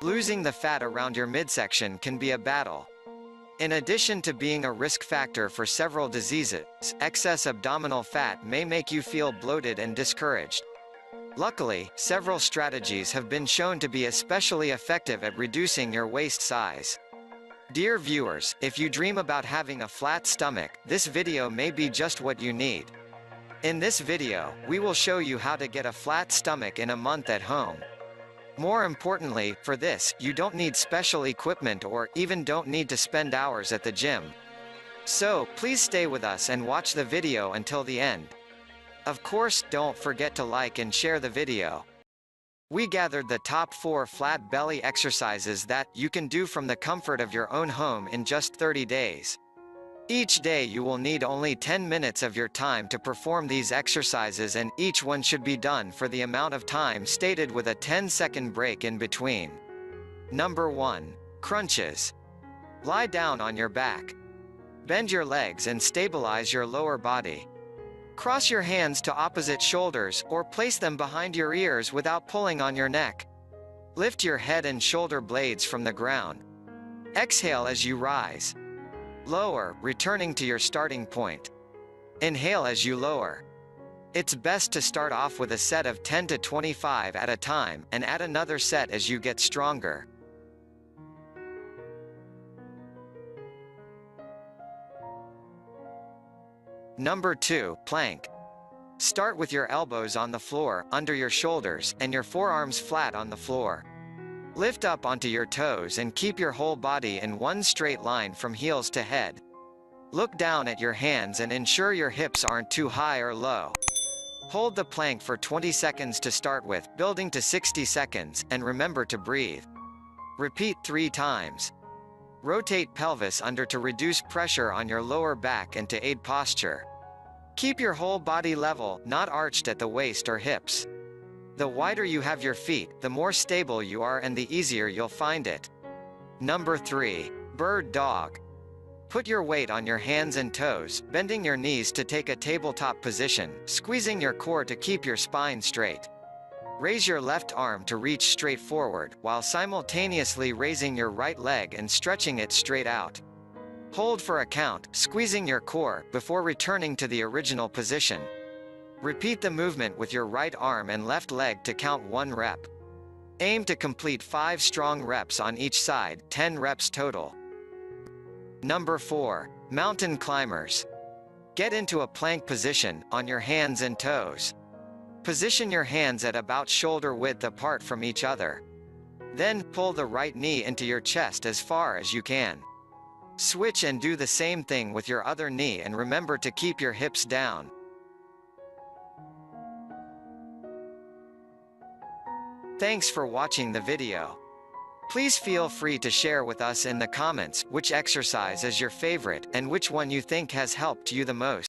Losing the fat around your midsection can be a battle. In addition to being a risk factor for several diseases, excess abdominal fat may make you feel bloated and discouraged. Luckily, several strategies have been shown to be especially effective at reducing your waist size. Dear viewers, if you dream about having a flat stomach, this video may be just what you need. In this video, we will show you how to get a flat stomach in a month at home. More importantly, for this, you don't need special equipment or even don't need to spend hours at the gym. So, please stay with us and watch the video until the end. Of course, don't forget to like and share the video. We gathered the top 4 flat belly exercises that you can do from the comfort of your own home in just 30 days. Each day you will need only 10 minutes of your time to perform these exercises, and each one should be done for the amount of time stated with a 10-second break in between. Number 1. Crunches. Lie down on your back. Bend your legs and stabilize your lower body. Cross your hands to opposite shoulders, or place them behind your ears without pulling on your neck. Lift your head and shoulder blades from the ground. Exhale as you rise. Lower, returning to your starting point. Inhale as you lower. It's best to start off with a set of 10 to 25 at a time, and add another set as you get stronger. Number 2. Plank. Start with your elbows on the floor, under your shoulders, and your forearms flat on the floor. Lift up onto your toes and keep your whole body in one straight line from heels to head. Look down at your hands and ensure your hips aren't too high or low. Hold the plank for 20 seconds to start with, building to 60 seconds, and remember to breathe. Repeat 3 times. Rotate pelvis under to reduce pressure on your lower back and to aid posture. Keep your whole body level, not arched at the waist or hips. The wider you have your feet, the more stable you are and the easier you'll find it. Number 3. Bird dog. Put your weight on your hands and toes, bending your knees to take a tabletop position, squeezing your core to keep your spine straight. Raise your left arm to reach straight forward, while simultaneously raising your right leg and stretching it straight out. Hold for a count, squeezing your core, before returning to the original position. Repeat the movement with your right arm and left leg to count 1 rep. Aim to complete 5 strong reps on each side, 10 reps total. Number 4. Mountain climbers. Get into a plank position, on your hands and toes. Position your hands at about shoulder width apart from each other. Then, pull the right knee into your chest as far as you can. Switch and do the same thing with your other knee, and remember to keep your hips down. Thanks for watching the video. Please feel free to share with us in the comments which exercise is your favorite and which one you think has helped you the most.